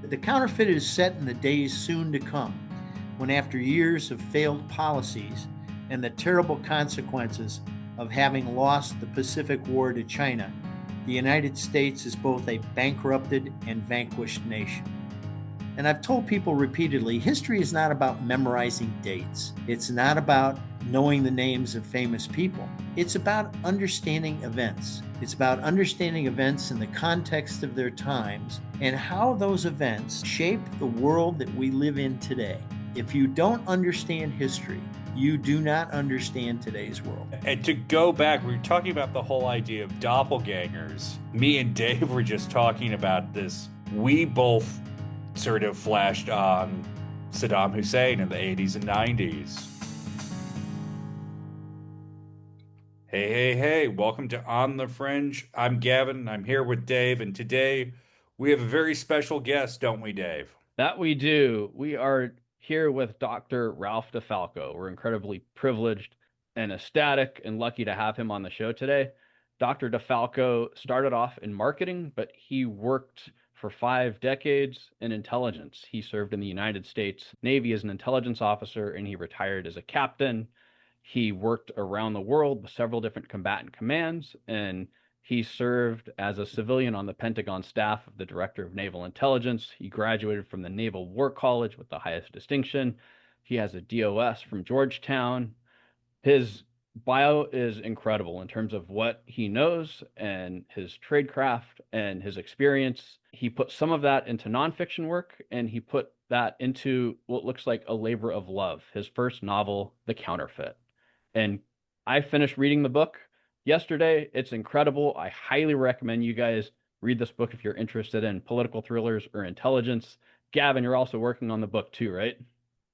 The counterfeit is set in the days soon to come, when after years of failed policies and the terrible consequences of having lost the Pacific War to China, the United States is both a bankrupted and vanquished nation. And I've told people repeatedly, history is not about memorizing dates. It's not about knowing the names of famous people. It's about understanding events. It's about understanding events in the context of their times and how those events shape the world that we live in today. If you don't understand history, you do not understand today's world. And to go back, we were talking about the whole idea of doppelgangers. Me and Dave were just talking about this. We both sort of flashed on Saddam Hussein in the 80s and 90s. Hey, welcome to On the Fringe. I'm Gavin. I'm here with Dave, and today we have a very special guest, don't we, Dave? That we do. We are here with Dr. Ralph DeFalco. We're incredibly privileged and ecstatic and lucky to have him on the show today. Dr. DeFalco started off in marketing, but he worked for 5 decades in intelligence. He served in the United States Navy as an intelligence officer, and he retired as a captain. He worked around the world with several different combatant commands, and he served as a civilian on the Pentagon staff of the Director of Naval Intelligence. He graduated from the Naval War College with the highest distinction. He has a DOS from Georgetown. His bio is incredible in terms of what he knows and his tradecraft and his experience. He put some of that into nonfiction work, and he put that into what looks like a labor of love, his first novel, The Counterfeit. And I finished reading the book yesterday. It's incredible. I highly recommend you guys read this book if you're interested in political thrillers or intelligence. Gavin, you're also working on the book too, right?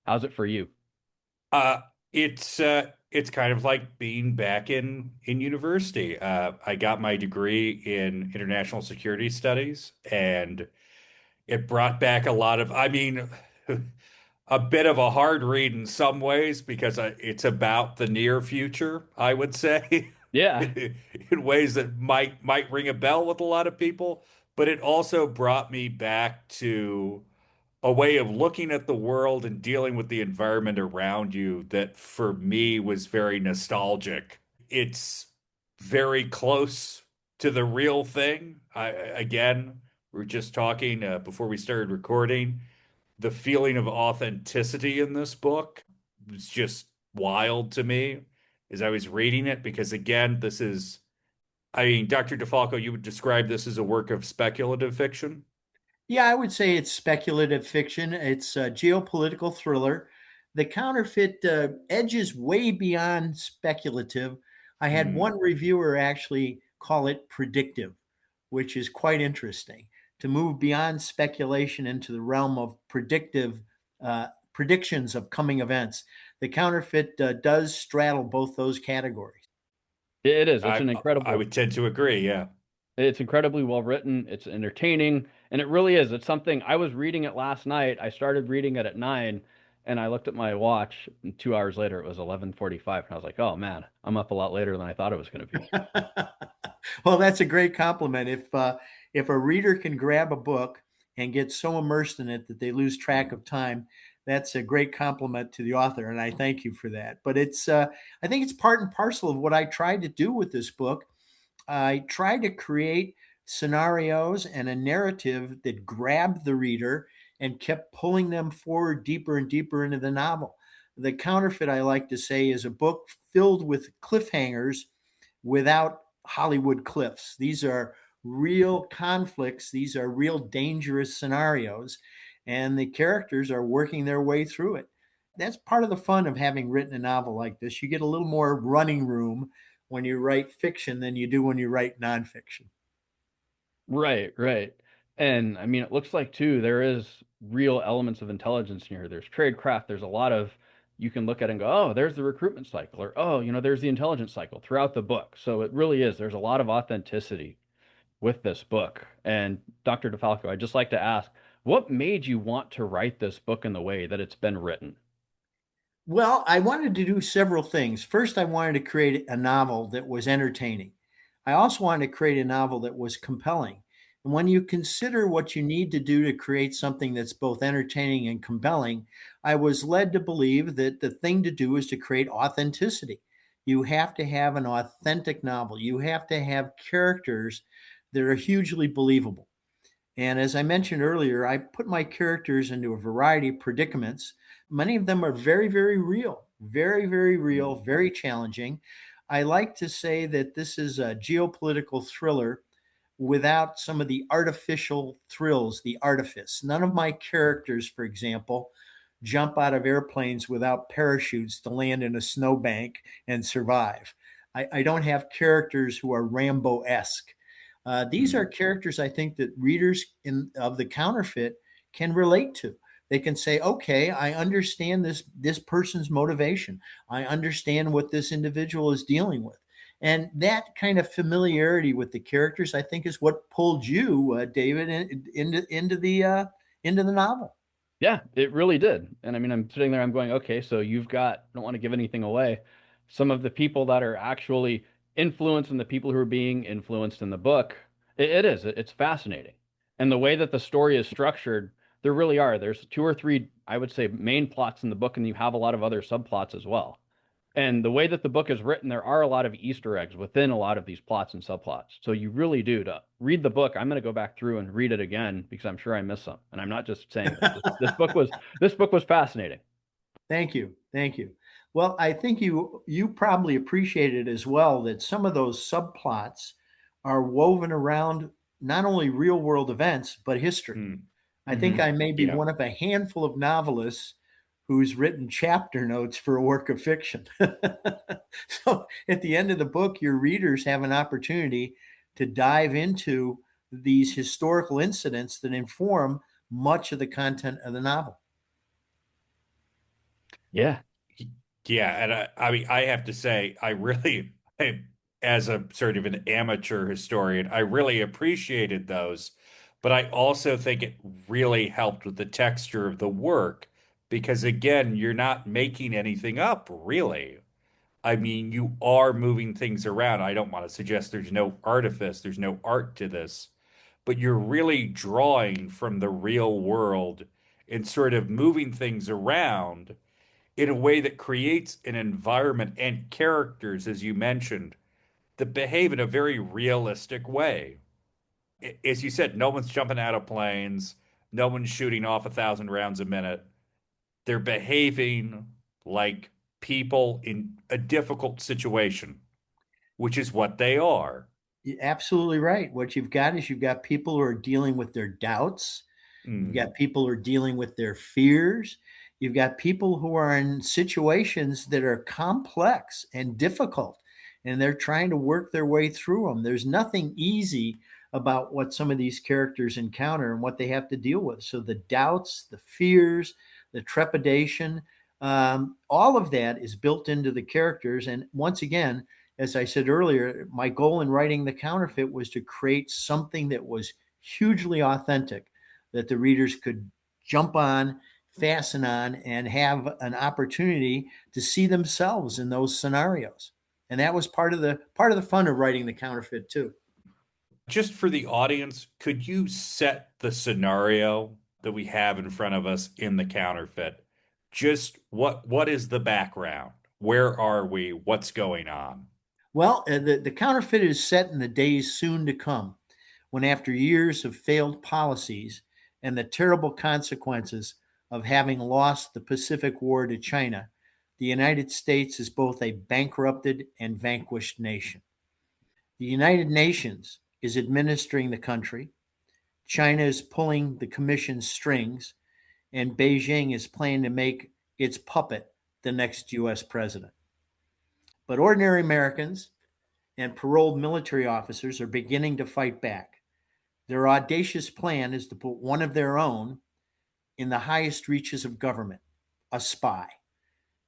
How's it for you? Uh, it's kind of like being back in university. I got my degree in international security studies, and it brought back a lot of, I mean, a bit of a hard read in some ways because it's about the near future, I would say, Yeah. in ways that might ring a bell with a lot of people. But it also brought me back to a way of looking at the world and dealing with the environment around you that for me was very nostalgic. It's very close to the real thing. Again, we were just talking before we started recording. The feeling of authenticity in this book was just wild to me as I was reading it because again, I mean, Dr. DeFalco, you would describe this as a work of speculative fiction. Yeah, I would say it's speculative fiction. It's a geopolitical thriller. The counterfeit edges way beyond speculative. I had Hmm. one reviewer actually call it predictive, which is quite interesting to move beyond speculation into the realm of predictive predictions of coming events. The counterfeit does straddle both those categories. It is. It's I an I incredible, would tend to agree, yeah. it's incredibly well written. It's entertaining, and it really is. It's something I was reading it last night. I started reading it at 9, and I looked at my watch, and 2 hours later it was 11:45, and I was like, "Oh man, I'm up a lot later than I thought it was going to be." Well, that's a great compliment. If a reader can grab a book and get so immersed in it that they lose track of time, that's a great compliment to the author, and I thank you for that. But I think it's part and parcel of what I tried to do with this book. I tried to create scenarios and a narrative that grabbed the reader and kept pulling them forward deeper and deeper into the novel. The Counterfeit, I like to say, is a book filled with cliffhangers without Hollywood cliffs. These are real conflicts, these are real dangerous scenarios, and the characters are working their way through it. That's part of the fun of having written a novel like this. You get a little more running room when you write fiction than you do when you write nonfiction. Right, right. And I mean, it looks like too, there is real elements of intelligence in here. There's tradecraft. There's a lot of, you can look at it and go, oh, there's the recruitment cycle, or oh, there's the intelligence cycle throughout the book. So it really is. There's a lot of authenticity with this book. And Dr. DeFalco, I'd just like to ask, what made you want to write this book in the way that it's been written? Well, I wanted to do several things. First, I wanted to create a novel that was entertaining. I also wanted to create a novel that was compelling. And when you consider what you need to do to create something that's both entertaining and compelling, I was led to believe that the thing to do is to create authenticity. You have to have an authentic novel. You have to have characters that are hugely believable. And as I mentioned earlier, I put my characters into a variety of predicaments. Many of them are very, very real, very, very real, Mm. very challenging. I like to say that this is a geopolitical thriller without some of the artificial thrills, the artifice. None of my characters, for example, jump out of airplanes without parachutes to land in a snowbank and survive. I don't have characters who are Rambo esque. These are Mm. characters I think that readers of the counterfeit can relate to. They can say, "Okay, I understand this person's motivation. I understand what this individual is dealing with." And that kind of familiarity with the characters, I think, is what pulled you, David, into the novel. Yeah, it really did. And I mean, I'm sitting there, I'm going, okay, so you've got, I don't want to give anything away, some of the people that are actually influenced and the people who are being influenced in the book. It's fascinating. And the way that the story is structured, there really are. There's two or three, I would say, main plots in the book, and you have a lot of other subplots as well. And the way that the book is written, there are a lot of Easter eggs within a lot of these plots and subplots. So you really do to read the book. I'm going to go back through and read it again because I'm sure I missed some. And I'm not just saying this. This book was fascinating. Thank you. Thank you. Well, I think you probably appreciated as well that some of those subplots are woven around not only real world events, but history. Mm. I think Hmm. I may be Yeah. one of a handful of novelists who's written chapter notes for a work of fiction. So at the end of the book, your readers have an opportunity to dive into these historical incidents that inform much of the content of the novel. Yeah. Yeah, and I mean, I have to say, as a sort of an amateur historian, I really appreciated those, but I also think it really helped with the texture of the work because, again, you're not making anything up, really. I mean, you are moving things around. I don't want to suggest there's no artifice, there's no art to this, but you're really drawing from the real world and sort of moving things around in a way that creates an environment and characters, as you mentioned, that behave in a very realistic way. As you said, no one's jumping out of planes, no one's shooting off 1,000 rounds a minute. They're behaving like people in a difficult situation, which is what they are. You're absolutely right. What you've got is you've got people who are dealing with their doubts. You've Mm. got people who are dealing with their fears. You've got people who are in situations that are complex and difficult, and they're trying to work their way through them. There's nothing easy about what some of these characters encounter and what they have to deal with. So the doubts, the fears, the trepidation, all of that is built into the characters. And once again, as I said earlier, my goal in writing The Counterfeit was to create something that was hugely authentic, that the readers could jump on, fasten on, and have an opportunity to see themselves in those scenarios. And that was part of the fun of writing The Counterfeit too. Just for the audience, could you set the scenario that we have in front of us in the counterfeit? Just what is the background? Where are we? What's going on? Well, the counterfeit is set in the days soon to come, when after years of failed policies and the terrible consequences of having lost the Pacific War to China, the United States is both a bankrupted and vanquished nation. The United Nations is administering the country, China is pulling the Commission's strings, and Beijing is planning to make its puppet the next U.S. president. But ordinary Americans and paroled military officers are beginning to fight back. Their audacious plan is to put one of their own in the highest reaches of government, a spy.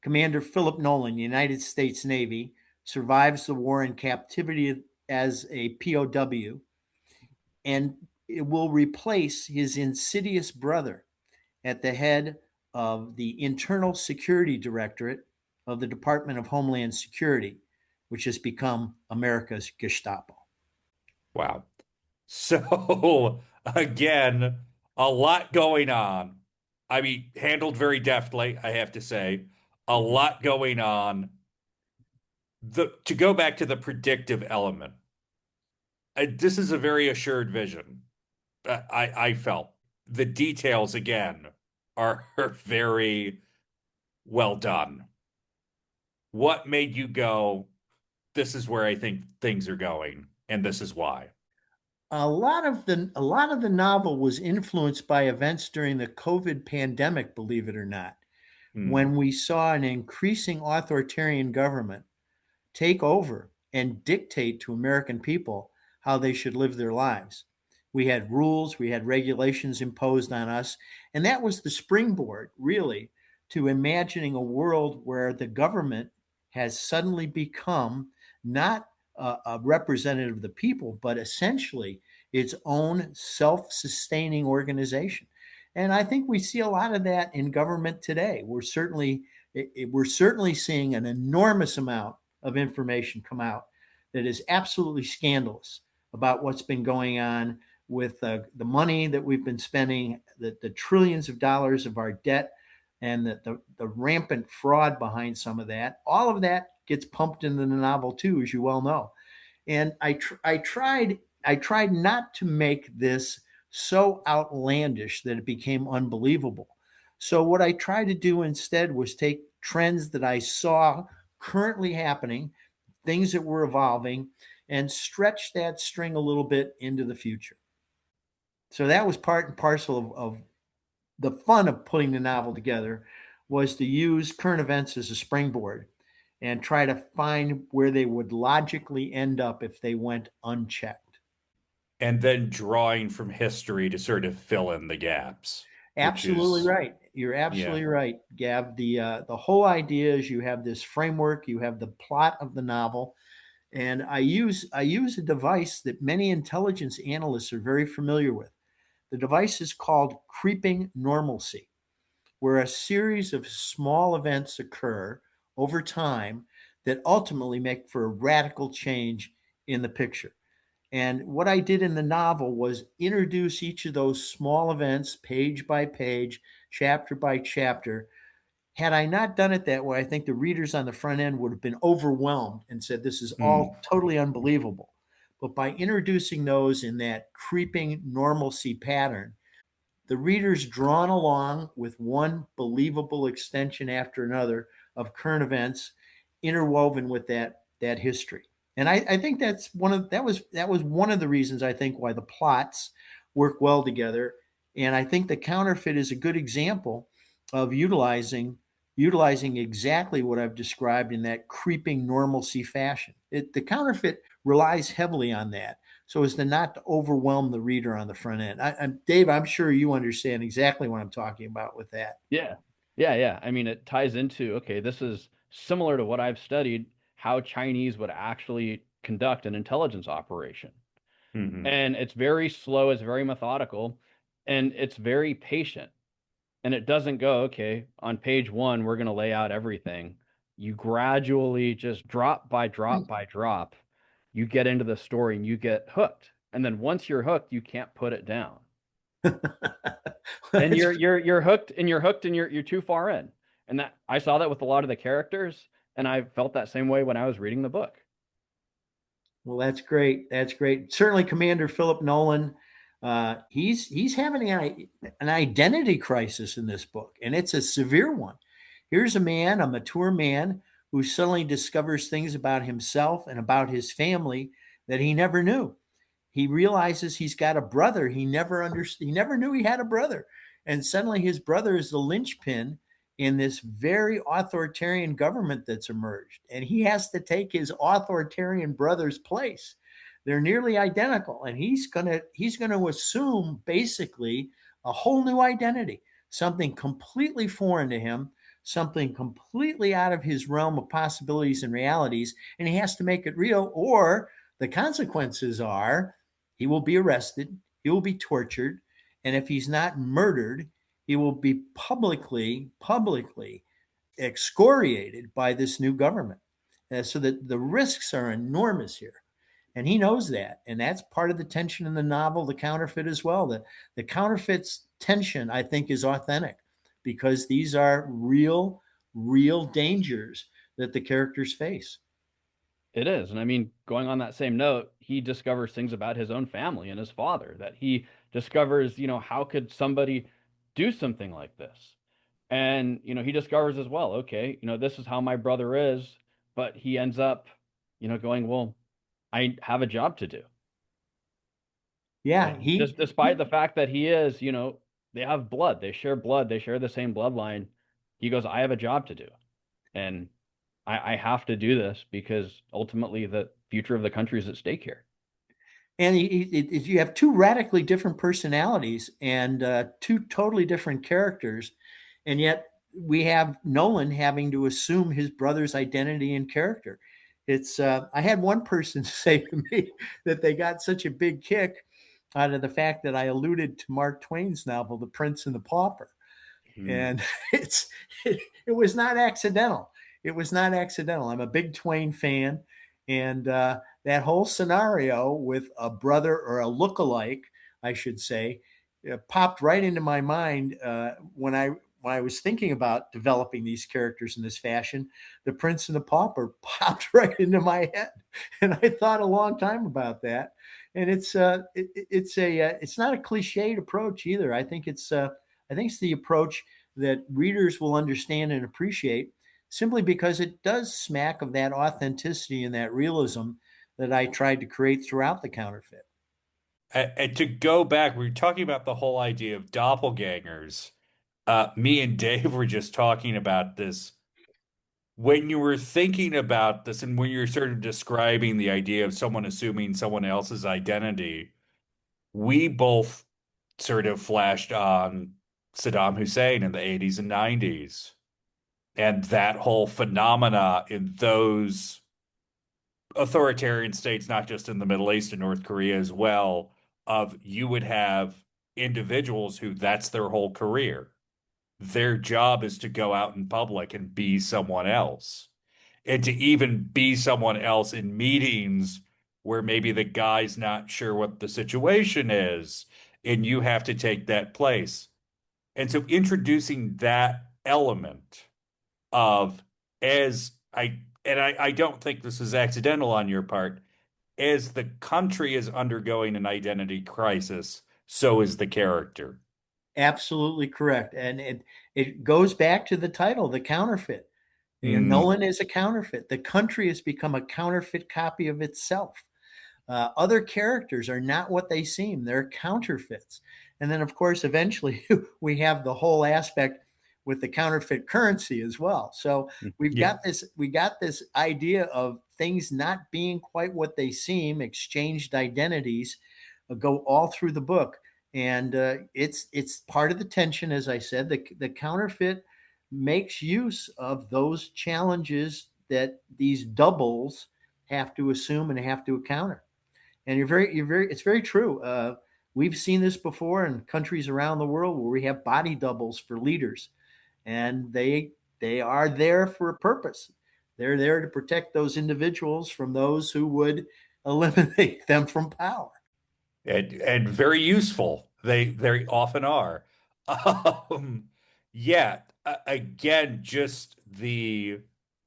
Commander Philip Nolan, United States Navy, survives the war in captivity as a POW, and it will replace his insidious brother at the head of the Internal Security Directorate of the Department of Homeland Security, which has become America's Gestapo. Wow. So again, a lot going on. I mean, handled very deftly, I have to say. A Mhm. lot going on. To go back to the predictive element, this is a very assured vision. I felt the details again are very well done. What made you go, this is where I think things are going, and this is why? A lot of the novel was influenced by events during the COVID pandemic, believe it or not, Hmm. when we saw an increasing authoritarian government take over and dictate to American people how they should live their lives. We had rules, we had regulations imposed on us, and that was the springboard, really, to imagining a world where the government has suddenly become not a representative of the people, but essentially its own self sustaining organization. And I think we see a lot of that in government today. We're certainly seeing an enormous amount of information come out that is absolutely scandalous about what's been going on with the money that we've been spending, the trillions of dollars of our debt, and the rampant fraud behind some of that. All of that gets pumped into the novel too, as you well know. And I tried not to make this so outlandish that it became unbelievable. So what I tried to do instead was take trends that I saw currently happening, things that were evolving, and stretch that string a little bit into the future. So that was part and parcel of the fun of putting the novel together, was to use current events as a springboard and try to find where they would logically end up if they went unchecked. And then drawing from history to sort of fill in the gaps, which Absolutely is, right. You're yeah. absolutely right, Gav. The whole idea is you have this framework, you have the plot of the novel, and I use a device that many intelligence analysts are very familiar with. The device is called creeping normalcy, where a series of small events occur over time that ultimately make for a radical change in the picture. And what I did in the novel was introduce each of those small events page by page, chapter by chapter. Had I not done it that way, I think the readers on the front end would have been overwhelmed and said, this is Hmm. all totally unbelievable. But by introducing those in that creeping normalcy pattern, the reader's drawn along with one believable extension after another of current events interwoven with that history. And I think that was one of the reasons I think why the plots work well together. And I think the counterfeit is a good example of utilizing exactly what I've described in that creeping normalcy fashion. The counterfeit relies heavily on that so as to not to overwhelm the reader on the front end. Dave, I'm sure you understand exactly what I'm talking about with that. Yeah. Yeah, yeah. I mean, it ties into, okay, this is similar to what I've studied, how Chinese would actually conduct an intelligence operation. Hmm. And it's very slow, it's very methodical, and it's very patient. And it doesn't go, okay, on page one, we're going to lay out everything. You gradually just drop by drop by drop, you get into the story and you get hooked. And then once you're hooked, you can't put it down. And That's you're hooked and you're too far in. And that I saw that with a lot of the characters, and I felt that same way when I was reading the book. Well, that's great. That's great. Certainly, Commander Philip Nolan. He's having an identity crisis in this book, and it's a severe one. Here's a man, a mature man, who suddenly discovers things about himself and about his family that he never knew. He realizes he's got a brother he never understood. He never knew he had a brother, and suddenly his brother is the linchpin in this very authoritarian government that's emerged, and he has to take his authoritarian brother's place. They're nearly identical, and he's gonna assume basically a whole new identity, something completely foreign to him, something completely out of his realm of possibilities and realities, and he has to make it real, or the consequences are he will be arrested, he will be tortured, and if he's not murdered, he will be publicly excoriated by this new government. So that the risks are enormous here. And he knows that. And that's part of the tension in the novel, The Counterfeit, as well. The counterfeit's tension, I think, is authentic because these are real dangers that the characters face. It is. And I mean, going on that same note, he discovers things about his own family and his father that he discovers, how could somebody do something like this? And, he discovers as well, okay, this is how my brother is, but he ends up, going, well, I have a job to do. Yeah, And just despite the fact that he is, they have blood, they share the same bloodline. He goes, I have a job to do. And I have to do this because ultimately the future of the country is at stake here. and you have two radically different personalities and two totally different characters, and yet we have Nolan having to assume his brother's identity and character. It's I had one person say to me that they got such a big kick out of the fact that I alluded to Mark Twain's novel, The Prince and the Pauper, Hmm. and it was not accidental. It was not accidental. I'm a big Twain fan, and that whole scenario with a brother or a look-alike, I should say, popped right into my mind when I was thinking about developing these characters in this fashion. The Prince and the Pauper popped right into my head, and I thought a long time about that. And it's not a cliched approach either. I think it's the approach that readers will understand and appreciate simply because it does smack of that authenticity and that realism that I tried to create throughout The Counterfeit. And to go back, we were talking about the whole idea of doppelgangers. Me and Dave were just talking about this. When you were thinking about this and when you're sort of describing the idea of someone assuming someone else's identity, we both sort of flashed on Saddam Hussein in the 80s and 90s and that whole phenomena in those authoritarian states, not just in the Middle East and North Korea as well, of you would have individuals who that's their whole career. Their job is to go out in public and be someone else. And to even be someone else in meetings where maybe the guy's not sure what the situation is, and you have to take that place. And so introducing that element of as I don't think this is accidental on your part, as the country is undergoing an identity crisis, so is the character. Absolutely correct. And it goes back to the title, The Counterfeit. You know, Mm, Nolan is a counterfeit. The country has become a counterfeit copy of itself. Other characters are not what they seem, they're counterfeits. And then, of course, eventually we have the whole aspect with the counterfeit currency as well. So yeah. we got this idea of things not being quite what they seem, exchanged identities go all through the book. And it's part of the tension, as I said. The counterfeit makes use of those challenges that these doubles have to assume and have to encounter. And it's very true. We've seen this before in countries around the world where we have body doubles for leaders, and they are there for a purpose. They're there to protect those individuals from those who would eliminate them from power. And very useful. They very often are. Um, yeah, again, just the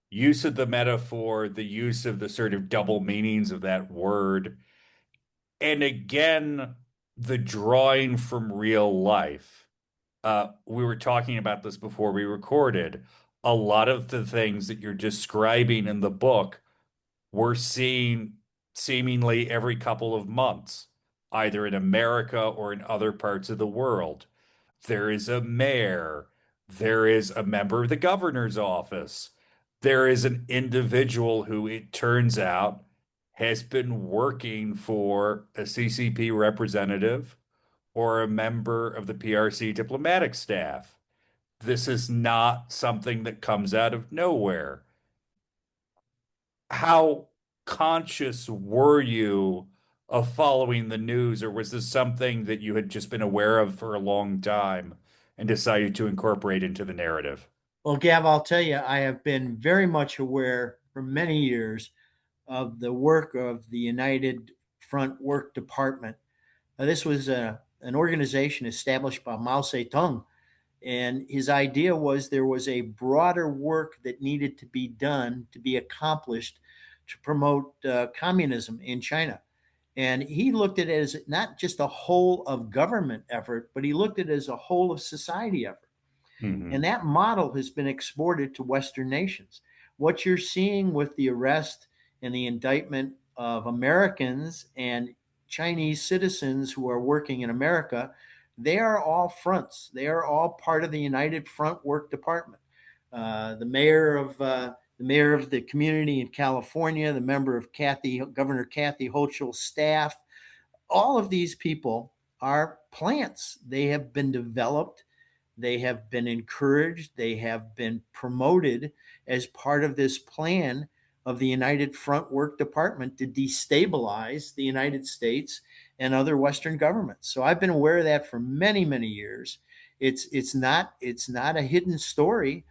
use of the metaphor, the use of the sort of double meanings of that word, and again, the drawing from real life. We were talking about this before we recorded. A lot of the things that you're describing in the book we're seeing seemingly every couple of months, either in America or in other parts of the world. There is a mayor, there is a member of the governor's office, there is an individual who it turns out has been working for a CCP representative or a member of the PRC diplomatic staff. This is not something that comes out of nowhere. How conscious were you of following the news, or was this something that you had just been aware of for a long time and decided to incorporate into the narrative? Well, Gav, I'll tell you, I have been very much aware for many years of the work of the United Front Work Department. This was an organization established by Mao Zedong, and his idea was there was a broader work that needed to be done, to be accomplished, to promote communism in China. And he looked at it as not just a whole of government effort, but he looked at it as a whole of society effort. And Mhm. that model has been exported to Western nations. What you're seeing with the arrest and the indictment of Americans and Chinese citizens who are working in America, they are all fronts. They are all part of the United Front Work Department. The mayor of the community in California, the member of Governor Kathy Hochul's staff, all of these people are plants. They have been developed, they have been encouraged, they have been promoted as part of this plan of the United Front Work Department to destabilize the United States and other Western governments. So I've been aware of that for many, many years. It's not a hidden story.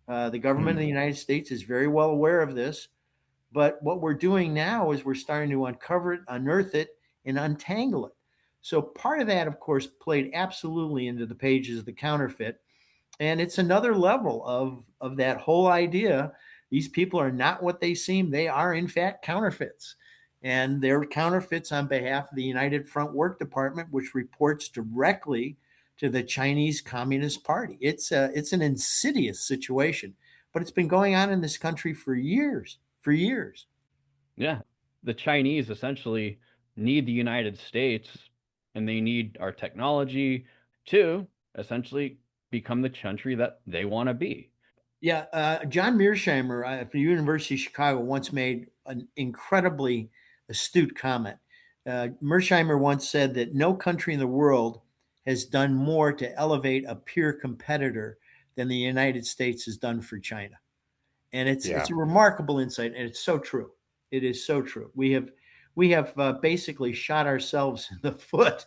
The government of the Mhm. United States is very well aware of this. But what we're doing now is we're starting to uncover it, unearth it, and untangle it. So part of that, of course, played absolutely into the pages of the counterfeit. And it's another level of that whole idea. These people are not what they seem. They are, in fact, counterfeits. And they're counterfeits on behalf of the United Front Work Department, which reports directly to the Chinese Communist Party. It's an insidious situation, but it's been going on in this country for years, for years. Yeah. The Chinese essentially need the United States and they need our technology to essentially become the country that they want to be. Yeah, John Mearsheimer from the University of Chicago once made an incredibly astute comment. Mearsheimer once said that no country in the world has done more to elevate a peer competitor than the United States has done for China. And it's Yeah. a remarkable insight, and it's so true. It is so true. We have basically shot ourselves in the foot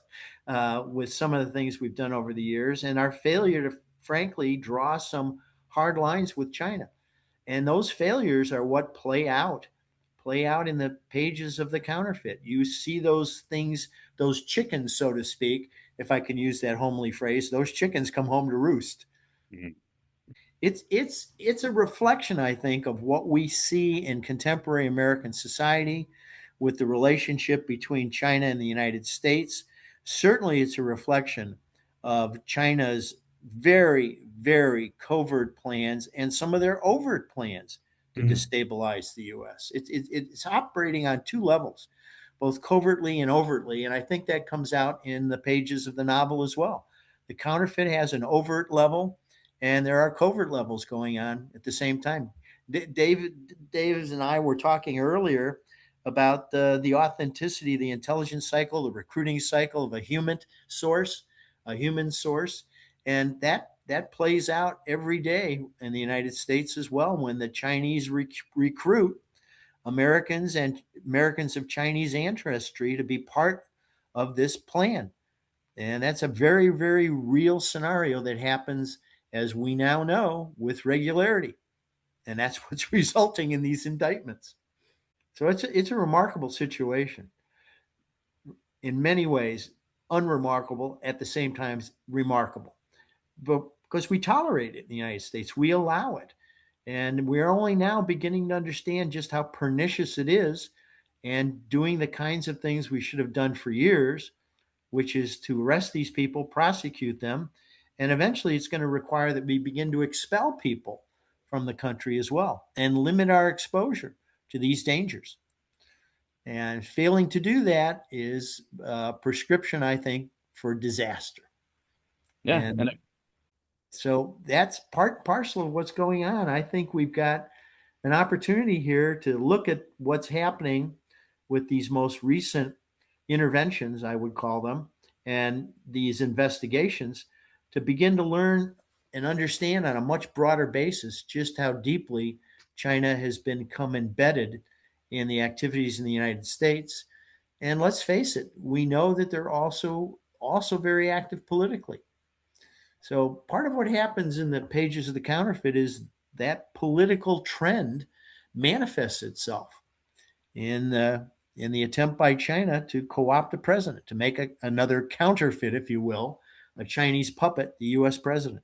with some of the things we've done over the years, and our failure to frankly draw some hard lines with China. And those failures are what play out in the pages of the counterfeit. You see those things, those chickens, so to speak, if I can use that homely phrase, those chickens come home to roost. Mhm. It's a reflection, I think, of what we see in contemporary American society with the relationship between China and the United States. Certainly, it's a reflection of China's very, very covert plans and some of their overt plans to Mhm. destabilize the U.S. It's operating on two levels, both covertly and overtly, and I think that comes out in the pages of the novel as well. The counterfeit has an overt level, and there are covert levels going on at the same time. David and I were talking earlier about the authenticity, the intelligence cycle, the recruiting cycle of a human source, and that plays out every day in the United States as well when the Chinese recruit Americans and Americans of Chinese ancestry to be part of this plan. And that's a very, very real scenario that happens, as we now know, with regularity. And that's what's resulting in these indictments. So it's a remarkable situation in many ways, unremarkable, at the same time, remarkable. But because we tolerate it in the United States, we allow it. And we're only now beginning to understand just how pernicious it is and doing the kinds of things we should have done for years, which is to arrest these people, prosecute them, and eventually it's going to require that we begin to expel people from the country as well and limit our exposure to these dangers. And failing to do that is a prescription, I think, for disaster. Yeah. And And so that's part and parcel of what's going on. I think we've got an opportunity here to look at what's happening with these most recent interventions, I would call them, and these investigations to begin to learn and understand on a much broader basis just how deeply China has become embedded in the activities in the United States. And let's face it, we know that they're also very active politically. So part of what happens in the pages of the counterfeit is that political trend manifests itself. in the attempt by China to co-opt the president, to make another counterfeit, if you will, a Chinese puppet, the U.S. president.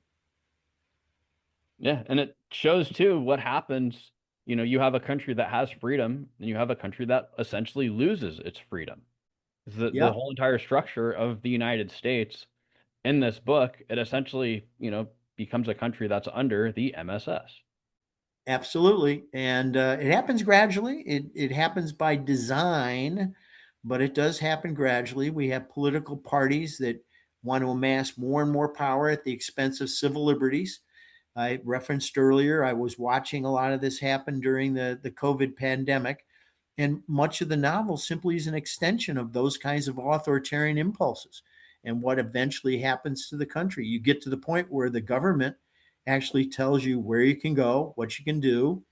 Yeah, and it shows too what happens. You have a country that has freedom, and you have a country that essentially loses its freedom. The Yep, whole entire structure of the United States in this book, it essentially, becomes a country that's under the MSS. absolutely. And it happens gradually. It happens by design, but it does happen gradually. We have political parties that want to amass more and more power at the expense of civil liberties. I referenced earlier, I was watching a lot of this happen during the COVID pandemic. And much of the novel simply is an extension of those kinds of authoritarian impulses and what eventually happens to the country. You get to the point where the government actually tells you where you can go, what you can do,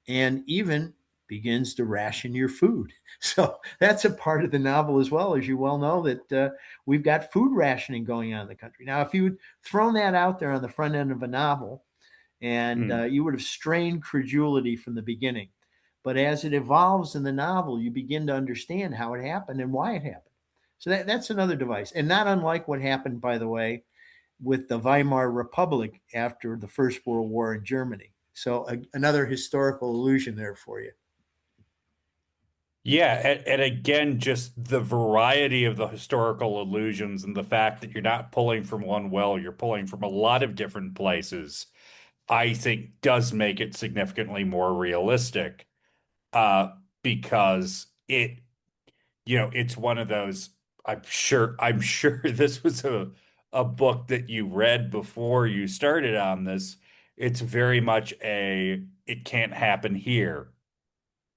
and even begins to ration your food. So that's a part of the novel as well, as you well know, that we've got food rationing going on in the country. Now, if you'd thrown that out there on the front end of a novel, and Mm. you would have strained credulity from the beginning. But as it evolves in the novel, you begin to understand how it happened and why it happened. So that's another device. And not unlike what happened, by the way, with the Weimar Republic after the First World War in Germany. So another historical illusion there for you. Yeah, and again, just the variety of the historical illusions and the fact that you're not pulling from one well, you're pulling from a lot of different places, I think does make it significantly more realistic. Uh, because it's one of those, I'm sure this was a book that you read before you started on this. It's very much a it can't happen here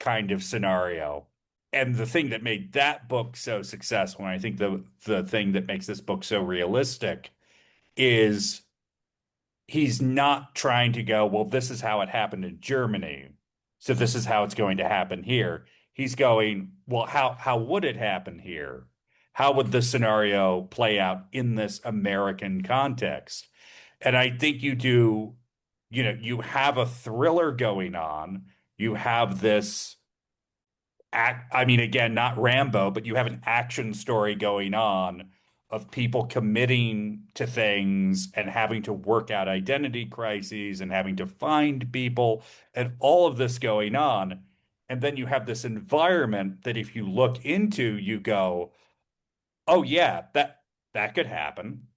kind of scenario. And the thing that made that book so successful, and I think the thing that makes this book so realistic is he's not trying to go, well, this is how it happened in Germany, so this is how it's going to happen here. He's going, well, how would it happen here? How would the scenario play out in this American context? And I think you have a thriller going on. You have this I mean, again, not Rambo, but you have an action story going on of people committing to things and having to work out identity crises and having to find people and all of this going on. And then you have this environment that if you look into, you go, oh yeah, that could happen.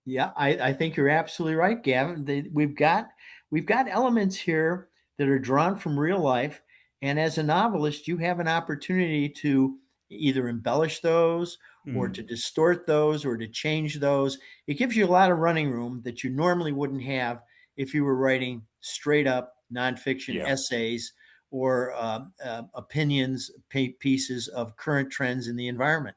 Yeah, I think you're absolutely right, Gavin. We've got elements here that are drawn from real life, and as a novelist, you have an opportunity to either embellish those or to Hmm. distort those or to change those. It gives you a lot of running room that you normally wouldn't have if you were writing straight up nonfiction Yeah. essays or opinions pieces of current trends in the environment.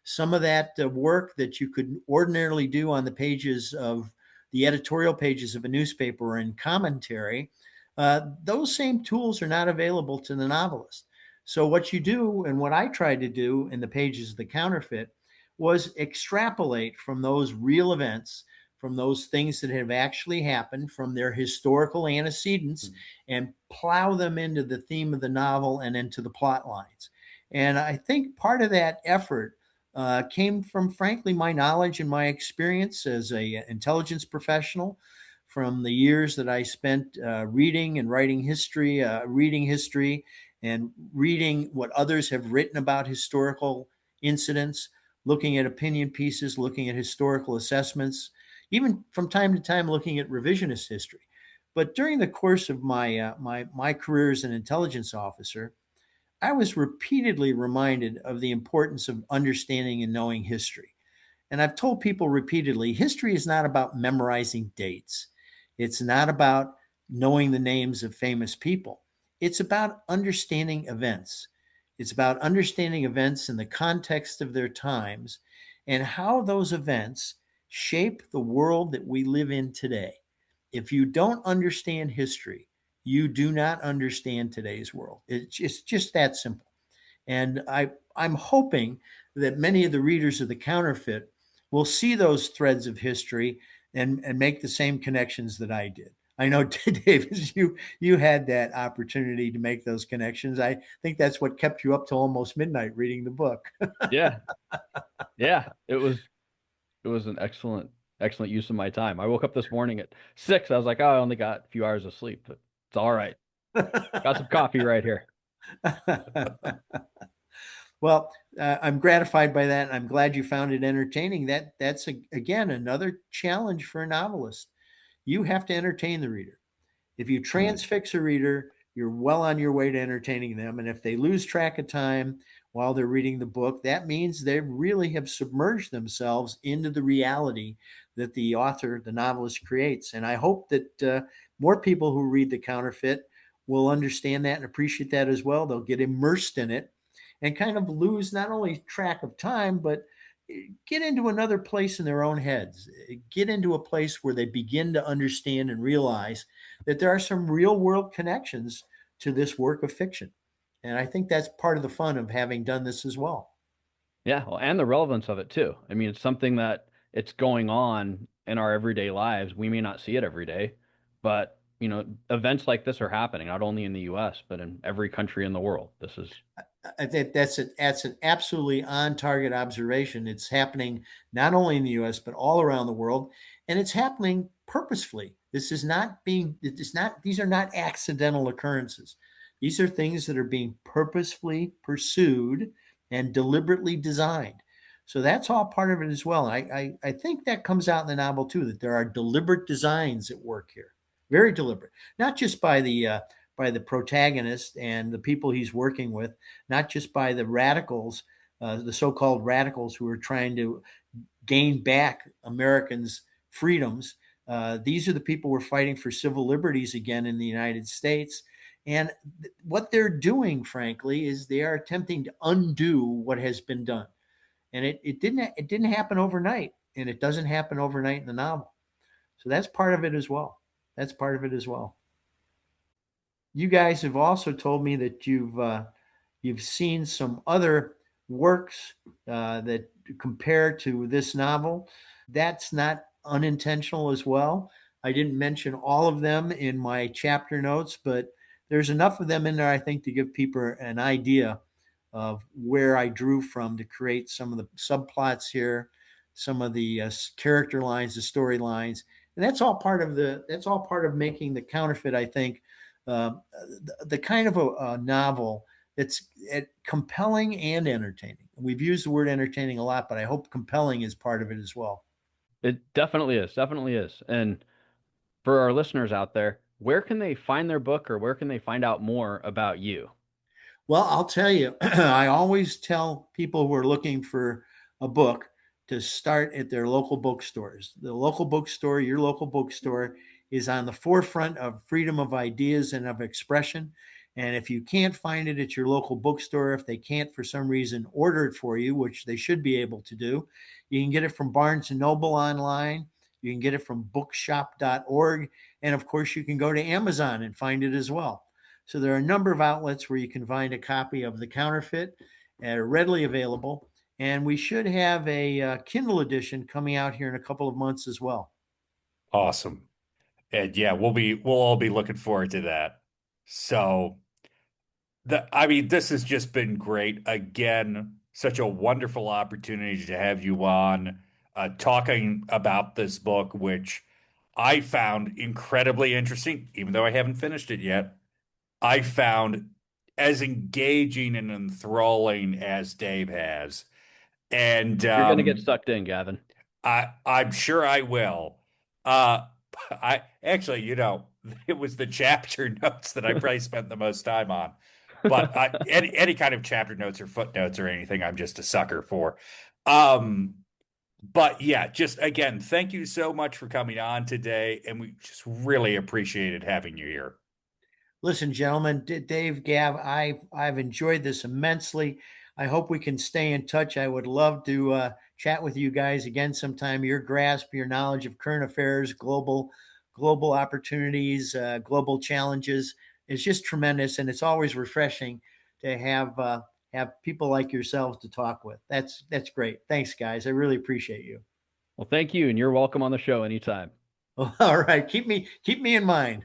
Some of that work that you could ordinarily do on the pages of the editorial pages of a newspaper or in commentary, those same tools are not available to the novelist. So, what you do, and what I tried to do in the pages of the counterfeit, was extrapolate from those real events, from those things that have actually happened, from their historical antecedents, and plow them into the theme of the novel and into the plot lines. And I think part of that effort came from, frankly, my knowledge and my experience as a intelligence professional, from the years that I spent reading and writing history, reading history, and reading what others have written about historical incidents, looking at opinion pieces, looking at historical assessments, even from time to time looking at revisionist history. But during the course of my career as an intelligence officer, I was repeatedly reminded of the importance of understanding and knowing history. And I've told people repeatedly, history is not about memorizing dates. It's not about knowing the names of famous people. It's about understanding events. It's about understanding events in the context of their times and how those events shape the world that we live in today. If you don't understand history, you do not understand today's world. It's just that simple. And I'm hoping that many of the readers of the counterfeit will see those threads of history and make the same connections that I did. I know, Davis, you had that opportunity to make those connections. I think that's what kept you up till almost midnight reading the book. Yeah, yeah. It was an excellent use of my time. I woke up this morning at 6. I was like, oh, I only got a few hours of sleep, but it's all right. Got some coffee right here. Well, I'm gratified by that. I'm glad you found it entertaining. That's again another challenge for a novelist. You have to entertain the reader. If you Mm. transfix a reader, you're well on your way to entertaining them. And if they lose track of time while they're reading the book, that means they really have submerged themselves into the reality that the author, the novelist, creates. And I hope that more people who read The Counterfeit will understand that and appreciate that as well. They'll get immersed in it and kind of lose not only track of time, but get into another place in their own heads, get into a place where they begin to understand and realize that there are some real world connections to this work of fiction. And I think that's part of the fun of having done this as well. Yeah, well, and the relevance of it too. I mean, it's something that it's going on in our everyday lives. We may not see it every day, but events like this are happening not only in the US, but in every country in the world. This is I think that's an absolutely on target observation. It's happening not only in the U.S. but all around the world, and it's happening purposefully. This is not being. It's not. These are not accidental occurrences. These are things that are being purposefully pursued and deliberately designed. So that's all part of it as well. I think that comes out in the novel too. That there are deliberate designs at work here, very deliberate, not just by the protagonist and the people he's working with, not just by the radicals, the so-called radicals who are trying to gain back Americans' freedoms. These are the people who are fighting for civil liberties again in the United States. And what they're doing, frankly, is they are attempting to undo what has been done. And it didn't happen overnight, and it doesn't happen overnight in the novel. So that's part of it as well. That's part of it as well. You guys have also told me that you've seen some other works that compare to this novel. That's not unintentional as well. I didn't mention all of them in my chapter notes, but there's enough of them in there, I think, to give people an idea of where I drew from to create some of the subplots here, some of the character lines, the storylines, and that's all part of making the counterfeit. I think uh, the kind of a novel that's compelling and entertaining. We've used the word entertaining a lot, but I hope compelling is part of it as well. it definitely is. And for our listeners out there, where can they find their book or where can they find out more about you? Well, I'll tell you, I always tell people who are looking for a book to start at their local bookstores. The local bookstore, your local bookstore, is on the forefront of freedom of ideas and of expression. And if you can't find it at your local bookstore, if they can't for some reason order it for you, which they should be able to do, you can get it from Barnes and Noble online. You can get it from bookshop.org. And of course, you can go to Amazon and find it as well. So there are a number of outlets where you can find a copy of The Counterfeit readily available. And we should have a Kindle edition coming out here in a couple of months as well. Awesome. And yeah, we'll all be looking forward to that. So I mean, this has just been great. Again, such a wonderful opportunity to have you on, talking about this book, which I found incredibly interesting, even though I haven't finished it yet. I found as engaging and enthralling as Dave has. And You're going to get sucked in, Gavin. I'm sure I will. Uh, I actually, it was the chapter notes that I probably spent the most time on. But any kind of chapter notes or footnotes or anything, I'm just a sucker for. Um, but yeah, just again, thank you so much for coming on today, and we just really appreciated having you here. Listen, gentlemen, Dave, Gav, I've enjoyed this immensely. I hope we can stay in touch. I would love to chat with you guys again sometime. Your grasp, your knowledge of current affairs, global opportunities, global challenges is just tremendous, and it's always refreshing to have people like yourselves to talk with. That's great. Thanks, guys. I really appreciate you. Well, thank you, and you're welcome on the show anytime. All right. Keep me in mind.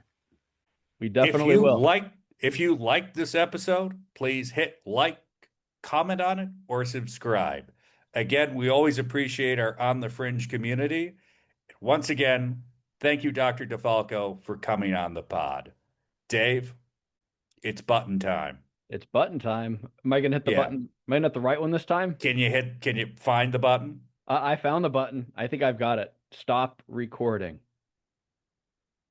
We If definitely you will. like if you like this episode, please hit like, comment on it, or subscribe. Again, we always appreciate our On the Fringe community. Once again, thank you, Dr. DeFalco, for coming on the pod. Dave, it's button time. It's button time. Am I gonna hit the Yeah. button? Am I gonna hit the right one this time? Can you find the button? I found the button. I think I've got it. Stop recording.